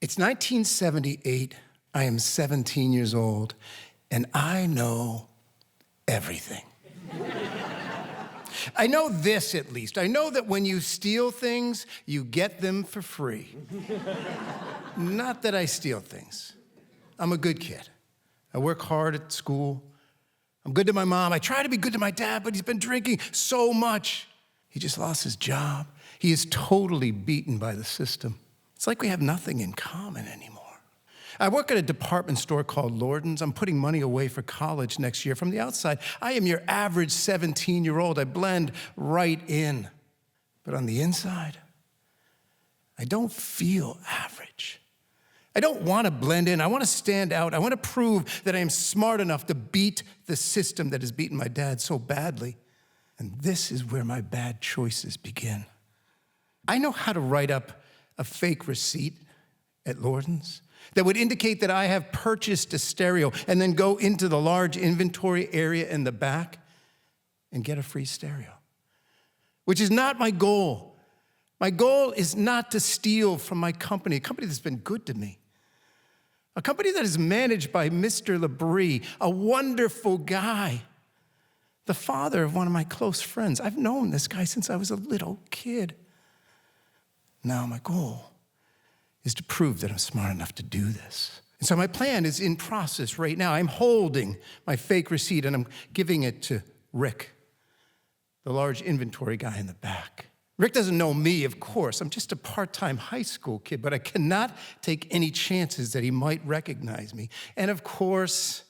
It's 1978. I am 17 years old, and I know everything. I know this, at least. I know that when you steal things, you get them for free. Not that I steal things. I'm a good kid. I work hard at school. I'm good to my mom. I try to be good to my dad, but he's been drinking so much. He just lost his job. He is totally beaten by the system. It's like we have nothing in common anymore. I work at a department store called Lorden's. I'm putting money away for college next year. From the outside, I am your average 17-year-old. I blend right in. But on the inside, I don't feel average. I don't want to blend in. I want to stand out. I want to prove that I am smart enough to beat the system that has beaten my dad so badly. And this is where my bad choices begin. I know how to write up a fake receipt at Lorden's that would indicate that I have purchased a stereo and then go into the large inventory area in the back and get a free stereo, which is not my goal. My goal is not to steal from my company, a company that's been good to me, a company that is managed by Mr. Labrie, a wonderful guy, the father of one of my close friends. I've known this guy since I was a little kid. Now my goal is to prove that I'm smart enough to do this. And so my plan is in process right now. I'm holding my fake receipt and I'm giving it to Rick, the large inventory guy in the back. Rick doesn't know me, of course. I'm just a part-time high school kid, but I cannot take any chances that he might recognize me. And of course,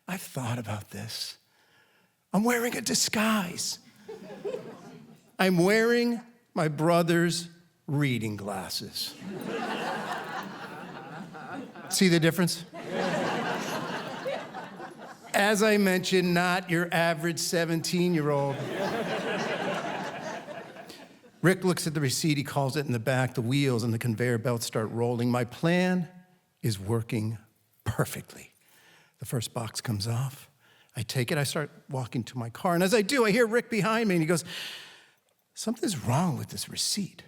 I've thought about this. I'm wearing a disguise. I'm wearing my brother's reading glasses. See the difference? As I mentioned, not your average 17-year-old. Rick looks at the receipt, he calls it in the back, the wheels and the conveyor belt start rolling. My plan is working perfectly. The first box comes off. I take it, I start walking to my car, and as I do, I hear Rick behind me, and he goes, "Something's wrong with this receipt."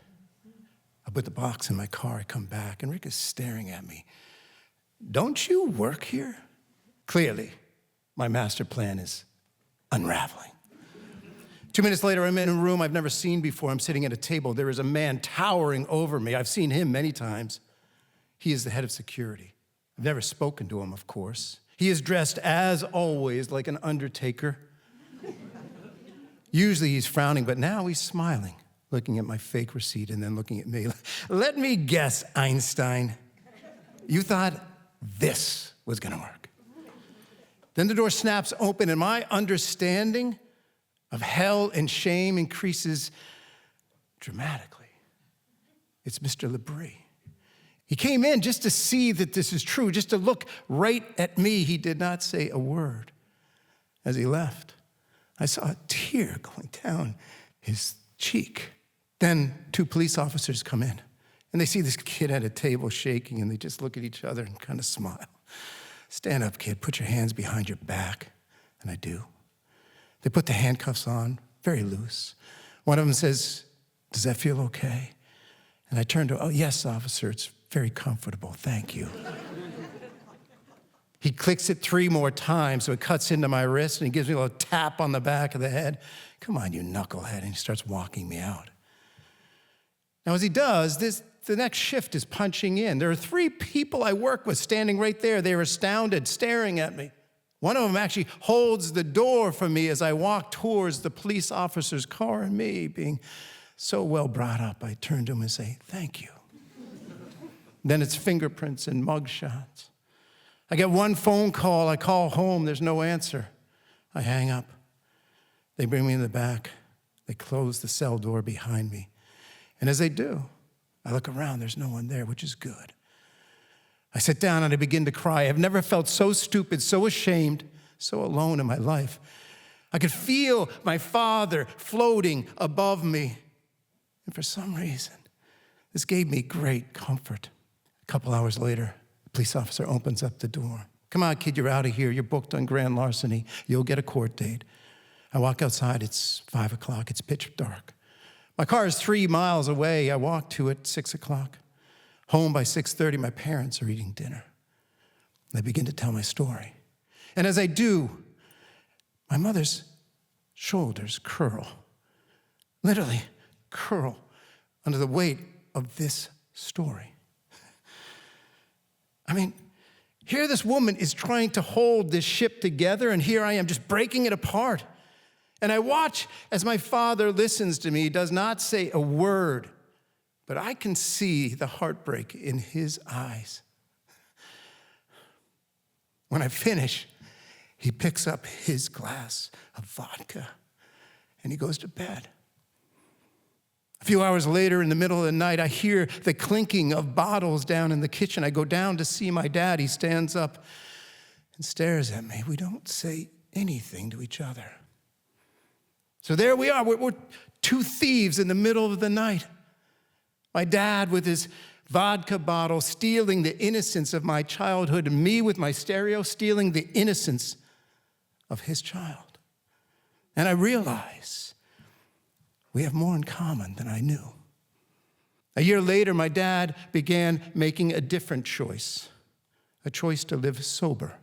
I put the box in my car, I come back, and Rick is staring at me. "Don't you work here?" Clearly, my master plan is unraveling. 2 minutes later, I'm in a room I've never seen before. I'm sitting at a table. There is a man towering over me. I've seen him many times. He is the head of security. I've never spoken to him, of course. He is dressed, as always, like an undertaker. Usually he's frowning, but now he's smiling, looking at my fake receipt and then looking at me. "Let me guess, Einstein. You thought this was gonna work." Then the door snaps open and my understanding of hell and shame increases dramatically. It's Mr. Labrie. He came in just to see that this is true, just to look right at me. He did not say a word. As he left, I saw a tear going down his cheek. Then 2 police officers come in, and they see this kid at a table shaking, and they just look at each other and kind of smile. "Stand up, kid, put your hands behind your back." And I do. They put the handcuffs on, very loose. One of them says, "Does that feel okay?" And I turn to, "Oh, yes, officer, it's very comfortable, thank you." He clicks it 3 more times, so it cuts into my wrist, and he gives me a little tap on the back of the head. "Come on, you knucklehead," and he starts walking me out. Now, as he does, the next shift is punching in. There are 3 people I work with standing right there. They're astounded, staring at me. One of them actually holds the door for me as I walk towards the police officer's car, and me, being so well brought up, I turn to him and say, "Thank you." Then it's fingerprints and mugshots. I get 1 phone call. I call home. There's no answer. I hang up. They bring me in the back. They close the cell door behind me. And as they do, I look around. There's no one there, which is good. I sit down and I begin to cry. I've never felt so stupid, so ashamed, so alone in my life. I could feel my father floating above me. And for some reason, this gave me great comfort. A couple hours later, the police officer opens up the door. "Come on, kid, you're out of here. You're booked on grand larceny. You'll get a court date." I walk outside. It's 5 o'clock. It's pitch dark. My car is 3 miles away. I walk to it 6 o'clock. Home by 6:30, my parents are eating dinner. I begin to tell my story. And as I do, my mother's shoulders curl, literally curl under the weight of this story. I mean, here this woman is trying to hold this ship together, and here I am just breaking it apart. And I watch as my father listens to me. He does not say a word, but I can see the heartbreak in his eyes. When I finish, he picks up his glass of vodka and he goes to bed. A few hours later, in the middle of the night, I hear the clinking of bottles down in the kitchen. I go down to see my dad. He stands up and stares at me. We don't say anything to each other. So there we are. We're two thieves in the middle of the night. My dad with his vodka bottle stealing the innocence of my childhood, and me with my stereo stealing the innocence of his child. And I realize we have more in common than I knew. A year later, my dad began making a different choice, a choice to live sober.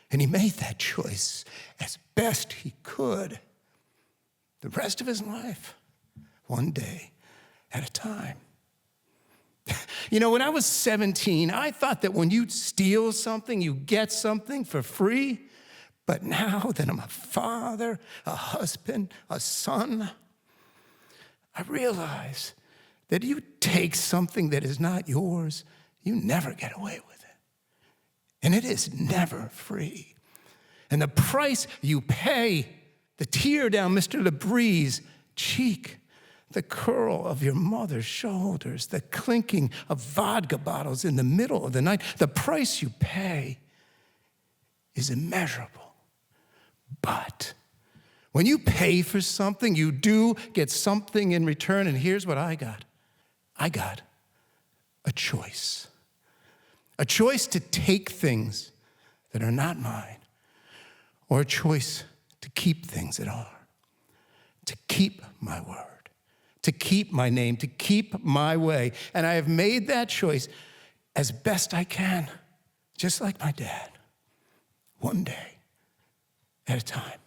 And he made that choice as best he could the rest of his life, one day at a time. You know, when I was 17, I thought that when you steal something, you get something for free. But now that I'm a father, a husband, a son, I realize that you take something that is not yours, you never get away with it. And it is never free. And the price you pay, the tear down Mr. LeBrie's cheek, the curl of your mother's shoulders, the clinking of vodka bottles in the middle of the night, the price you pay is immeasurable. But when you pay for something, you do get something in return. And here's what I got. I got a choice. A choice to take things that are not mine, or a choice to keep things that are. To keep my word. To keep my name, to keep my way. And I have made that choice as best I can, just like my dad, one day at a time.